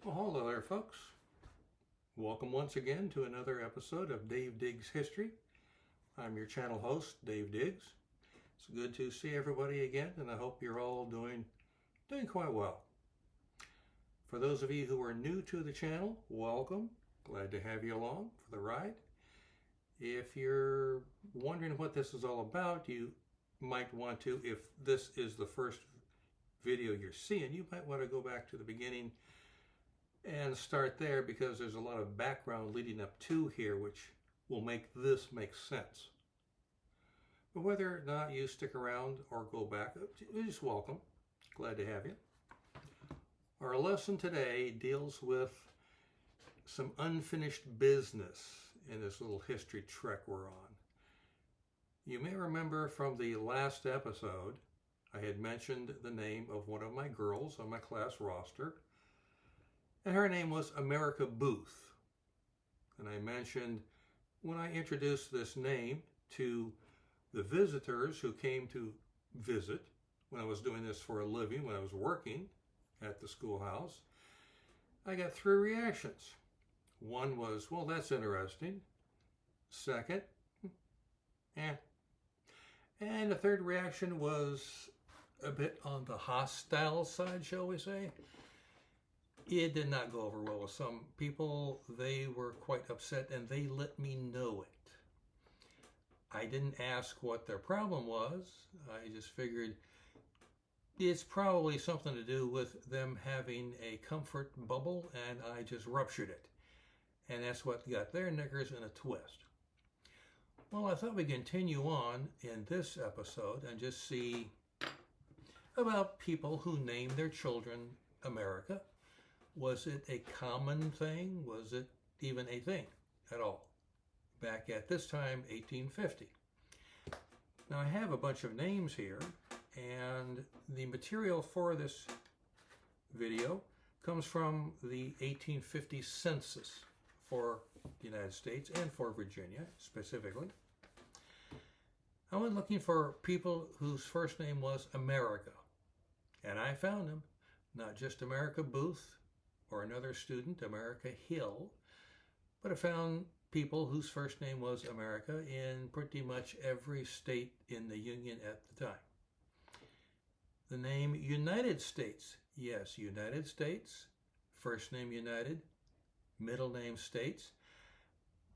Well, hello there, folks. Welcome once again to another episode of Dave Diggs History. I'm your channel host, Dave Diggs. It's good to see everybody again, and I hope you're all doing quite well. For those of you who are new to the channel, welcome. Glad to have you along for the ride. If you're wondering what this is all about, you might want to, if this is the first video you're seeing, you might want to go back to the beginning and start there, because there's a lot of background leading up to here which will make this make sense. But whether or not you stick around or go back, you're just welcome. Glad to have you. Our lesson today deals with some unfinished business in this little history trek we're on. You may remember from the last episode I had mentioned the name of one of my girls on my class roster, and her name was America Booth. And I mentioned when I introduced this name to the visitors who came to visit when I was doing this for a living, when I was working at the schoolhouse, I got three reactions. One was, well, that's interesting. Second, eh. And the third reaction was a bit on the hostile side, shall we say. It did not go over well with some people. They were quite upset and they let me know it. I didn't ask what their problem was. I just figured it's probably something to do with them having a comfort bubble, and I just ruptured it. And that's what got their knickers in a twist. Well, I thought we'd continue on in this episode and just see about people who name their children America. Was it a common thing? Was it even a thing at all? Back at this time, 1850. Now I have a bunch of names here, and the material for this video comes from the 1850 census for the United States and for Virginia specifically. I went looking for people whose first name was America, and I found them. Not just America Booth or another student, America Hill, but I found people whose first name was America in pretty much every state in the Union at the time. The name United States, yes, United States, first name United, middle name States.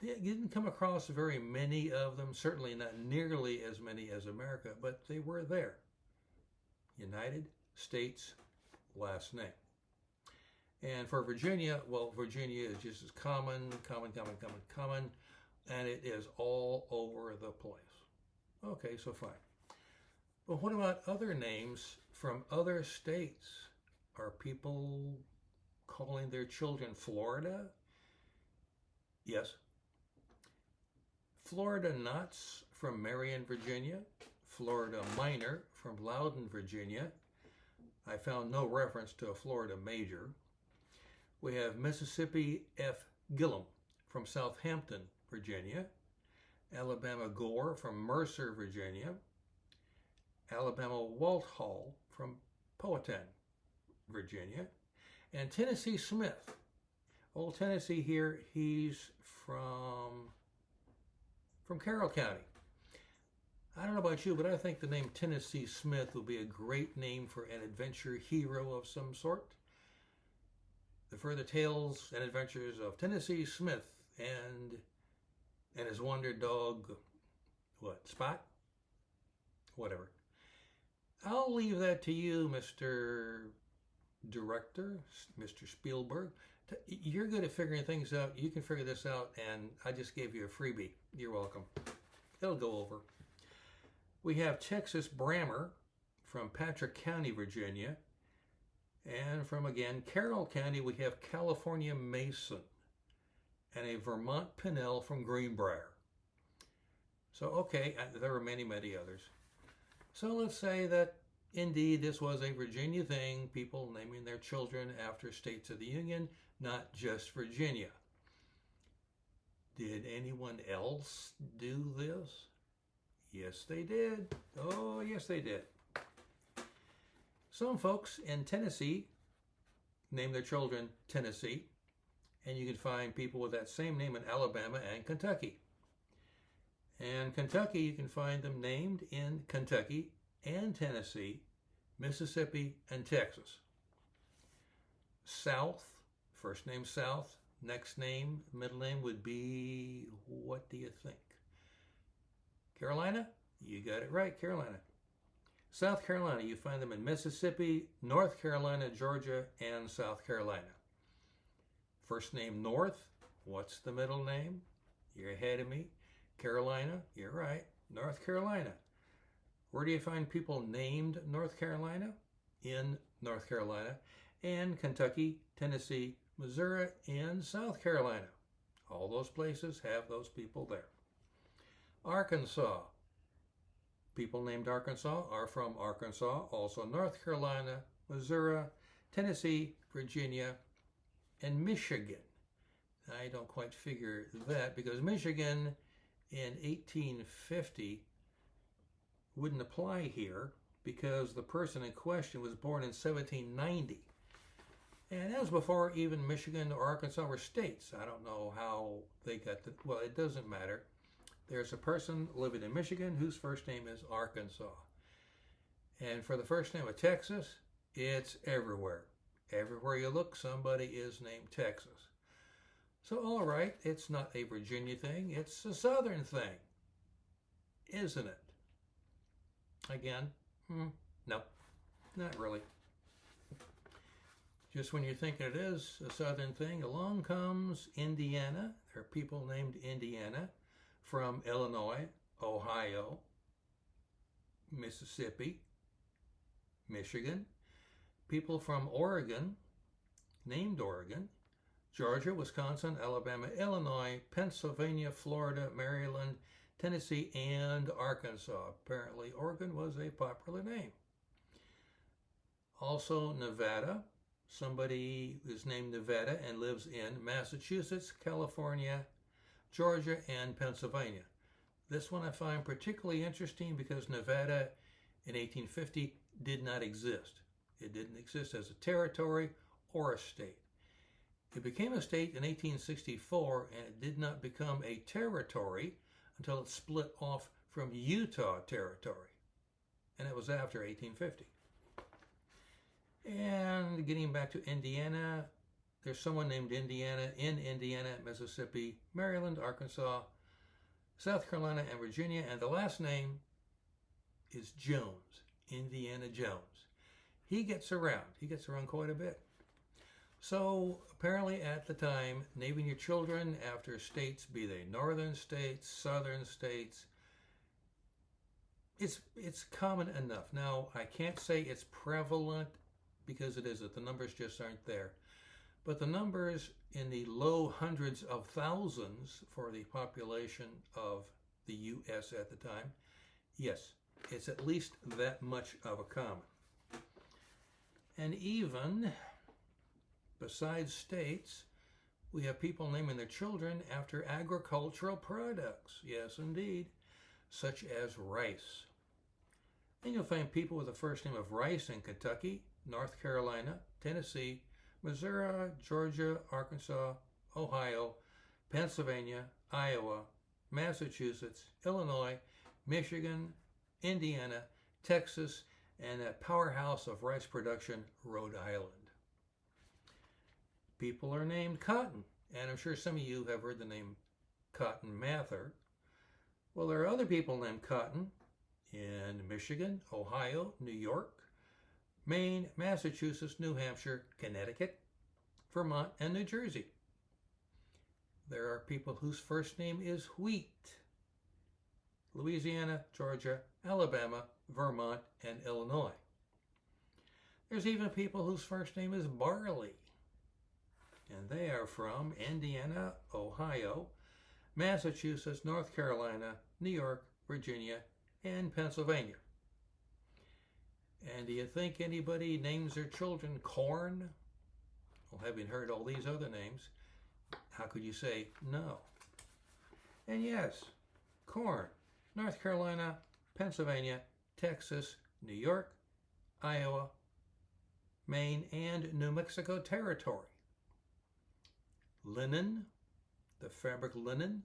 They didn't come across very many of them, certainly not nearly as many as America, but they were there. United States, last name. And for Virginia, well, Virginia is just as common, and it is all over the place. Okay, so fine. But what about other names from other states? Are people calling their children Florida? Yes. Florida Nuts from Marion, Virginia. Florida Minor from Loudon, Virginia. I found no reference to a Florida Major. We have Mississippi F. Gillum from Southampton, Virginia. Alabama Gore from Mercer, Virginia. Alabama Walthall from Powhatan, Virginia. And Tennessee Smith. Old Tennessee here, he's from Carroll County. I don't know about you, but I think the name Tennessee Smith would be a great name for an adventure hero of some sort. The further tales and adventures of Tennessee Smith and his wonder dog, Spot? Whatever. I'll leave that to you, Mr. Director, Mr. Spielberg. You're good at figuring things out. You can figure this out, and I just gave you a freebie. You're welcome. It'll go over. We have Texas Brammer from Patrick County, Virginia. And from, again, Carroll County, we have California Mason and a Vermont Pinnell from Greenbrier. So, okay, there are many, many others. So let's say that, indeed, this was a Virginia thing, people naming their children after states of the Union, not just Virginia. Did anyone else do this? Yes, they did. Oh, yes, they did. Some folks in Tennessee name their children Tennessee, and you can find people with that same name in Alabama and Kentucky. And Kentucky, you can find them named in Kentucky and Tennessee, Mississippi, and Texas. South, first name South, next name, middle name would be, what do you think? Carolina? You got it right, Carolina. South Carolina, you find them in Mississippi, North Carolina, Georgia, and South Carolina. First name North, what's the middle name? You're ahead of me. Carolina, you're right, North Carolina. Where do you find people named North Carolina? In North Carolina, and Kentucky, Tennessee, Missouri, and South Carolina. All those places have those people there. Arkansas. People named Arkansas are from Arkansas, also North Carolina, Missouri, Tennessee, Virginia, and Michigan. I don't quite figure that because Michigan in 1850 wouldn't apply here because the person in question was born in 1790. And that was before even Michigan or Arkansas were states. I don't know how they got the, well, it doesn't matter. There's a person living in Michigan whose first name is Arkansas. And for the first name of Texas, it's everywhere. Everywhere you look, somebody is named Texas. So, all right, it's not a Virginia thing, it's a Southern thing, isn't it? Again, no, not really. Just when you think it is a Southern thing, along comes Indiana. There are people named Indiana from Illinois, Ohio, Mississippi, Michigan. People from Oregon, named Oregon, Georgia, Wisconsin, Alabama, Illinois, Pennsylvania, Florida, Maryland, Tennessee, and Arkansas. Apparently, Oregon was a popular name. Also, Nevada. Somebody is named Nevada and lives in Massachusetts, California, Georgia, and Pennsylvania. This one I find particularly interesting because Nevada in 1850 did not exist. It didn't exist as a territory or a state. It became a state in 1864, and it did not become a territory until it split off from Utah Territory, and it was after 1850. And getting back to Indiana, there's someone named Indiana in Indiana, Mississippi, Maryland, Arkansas, South Carolina, and Virginia, and the last name is Jones, Indiana Jones. He gets around quite a bit. So apparently at the time, naming your children after states, be they northern states, southern states, it's common enough. Now, I can't say it's prevalent because it isn't. The numbers just aren't there. But the numbers in the low hundreds of thousands for the population of the U.S. at the time, yes, it's at least that much of a common. And even besides states, we have people naming their children after agricultural products. Yes, indeed, such as rice. And you'll find people with the first name of Rice in Kentucky, North Carolina, Tennessee, Missouri, Georgia, Arkansas, Ohio, Pennsylvania, Iowa, Massachusetts, Illinois, Michigan, Indiana, Texas, and that powerhouse of rice production, Rhode Island. People are named Cotton, and I'm sure some of you have heard the name Cotton Mather. Well, there are other people named Cotton in Michigan, Ohio, New York, Maine, Massachusetts, New Hampshire, Connecticut, Vermont, and New Jersey. There are people whose first name is Wheat. Louisiana, Georgia, Alabama, Vermont, and Illinois. There's even people whose first name is Barley. And they are from Indiana, Ohio, Massachusetts, North Carolina, New York, Virginia, and Pennsylvania. And do you think anybody names their children Corn? Well, having heard all these other names, how could you say no? And yes, corn. North Carolina, Pennsylvania, Texas, New York, Iowa, Maine, and New Mexico Territory. Linen, the fabric linen,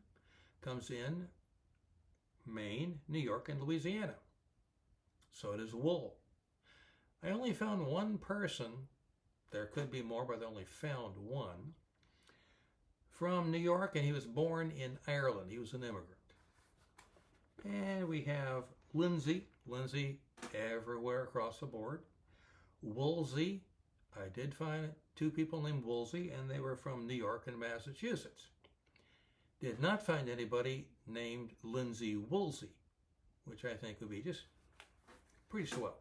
comes in Maine, New York, and Louisiana. So does wool. I only found one person, there could be more, but I only found one, from New York, and he was born in Ireland. He was an immigrant. And we have Lindsay everywhere across the board. Woolsey, I did find two people named Woolsey, and they were from New York and Massachusetts. Did not find anybody named Lindsay Woolsey, which I think would be just pretty swell.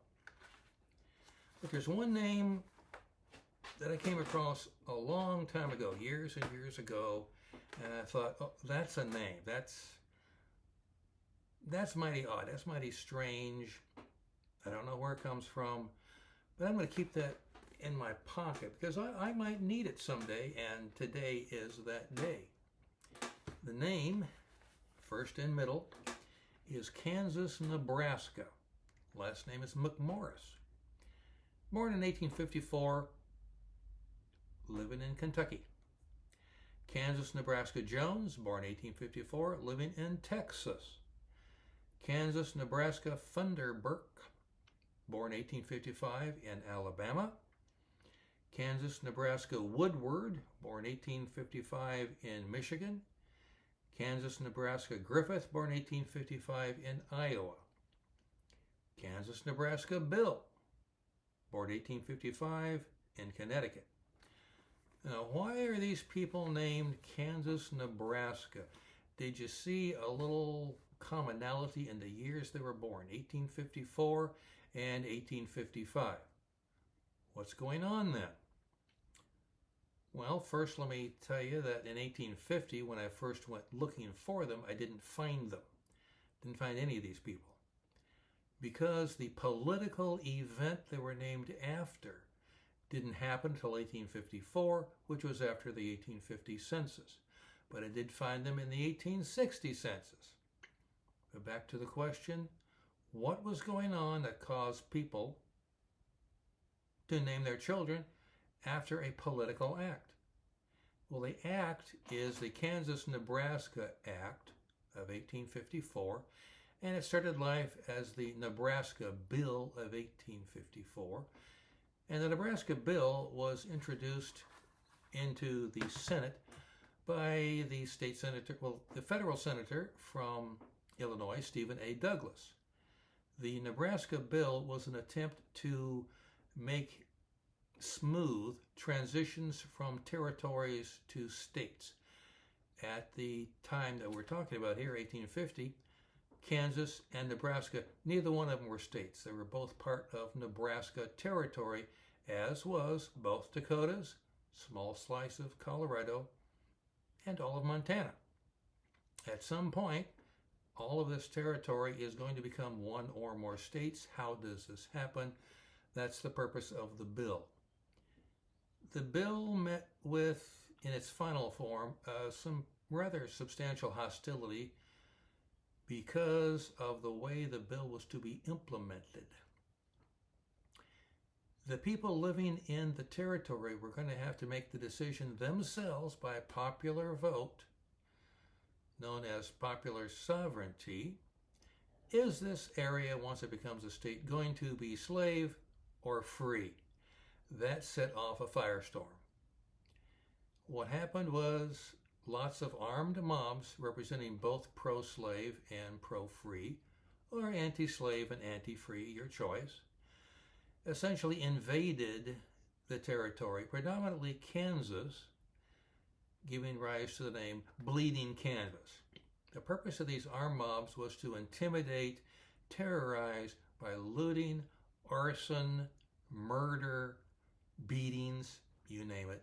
But there's one name that I came across a long time ago, years and years ago, and I thought, oh, that's a name. That's mighty odd. That's mighty strange. I don't know where it comes from, but I'm going to keep that in my pocket because I might need it someday, and today is that day. The name, first and middle, is Kansas, Nebraska. Last name is McMorris. Born in 1854, living in Kentucky. Kansas, Nebraska Jones, born 1854, living in Texas. Kansas, Nebraska Funderburk, born 1855 in Alabama. Kansas, Nebraska Woodward, born 1855 in Michigan. Kansas, Nebraska Griffith, born 1855 in Iowa. Kansas, Nebraska Bill, born 1855 in Connecticut. Now, why are these people named Kansas, Nebraska? Did you see a little commonality in the years they were born, 1854 and 1855? What's going on then? Well, first let me tell you that in 1850, when I first went looking for them, I didn't find them. Didn't find any of these people. Because the political event they were named after didn't happen until 1854, which was after the 1850 census. But I did find them in the 1860 census. But back to the question, what was going on that caused people to name their children after a political act? Well, the act is the Kansas-Nebraska Act of 1854, and it started life as the Nebraska Bill of 1854. And the Nebraska Bill was introduced into the Senate by the state senator, the federal senator from Illinois, Stephen A. Douglas. The Nebraska Bill was an attempt to make smooth transitions from territories to states. At the time that we're talking about here, 1850, Kansas and Nebraska, neither one of them were states. They were both part of Nebraska territory, as was both Dakotas, small slice of Colorado, and all of Montana. At some point, all of this territory is going to become one or more states. How does this happen? That's the purpose of the bill. The bill met with, in its final form, some rather substantial hostility because of the way the bill was to be implemented. The people living in the territory were going to have to make the decision themselves by popular vote, known as popular sovereignty. Is this area, once it becomes a state, going to be slave or free? That set off a firestorm. What happened was lots of armed mobs representing both pro-slave and pro-free, or anti-slave and anti-free, your choice, essentially invaded the territory, predominantly Kansas, giving rise to the name Bleeding Kansas. The purpose of these armed mobs was to intimidate, terrorize by looting, arson, murder, beatings, you name it,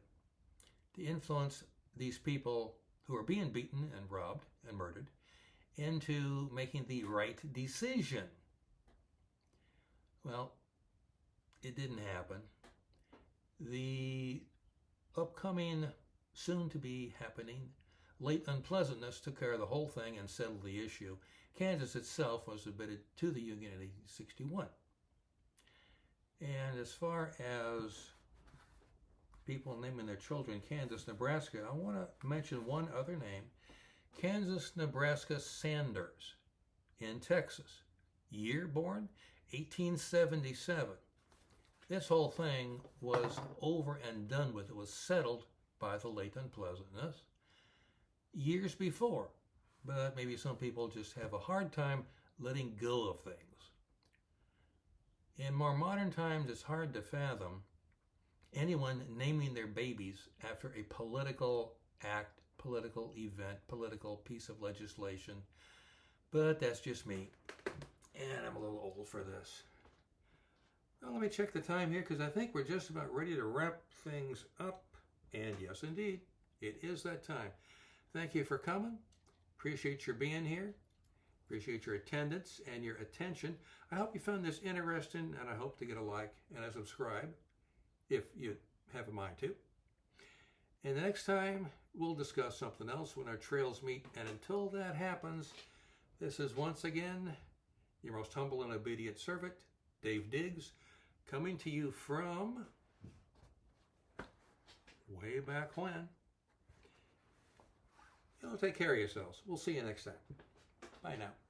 to influence these people who are being beaten and robbed and murdered into making the right decision. Well, it didn't happen. The upcoming, soon-to-be happening, late unpleasantness took care of the whole thing and settled the issue. Kansas itself was admitted to the Union in 1861. And as far as people naming their children Kansas, Nebraska, I want to mention one other name. Kansas, Nebraska Sanders in Texas. Year born, 1877. This whole thing was over and done with. It was settled by the late unpleasantness years before. But maybe some people just have a hard time letting go of things. In more modern times, it's hard to fathom anyone naming their babies after a political act, political event, political piece of legislation. But that's just me. And I'm a little old for this. Well, let me check the time here because I think we're just about ready to wrap things up. And yes, indeed, it is that time. Thank you for coming. Appreciate your being here. Appreciate your attendance and your attention. I hope you found this interesting, and I hope to get a like and a subscribe if you have a mind to. And the next time, we'll discuss something else when our trails meet. And until that happens, this is once again your most humble and obedient servant, Dave Diggs, coming to you from way back when. Take care of yourselves. We'll see you next time. Bye now.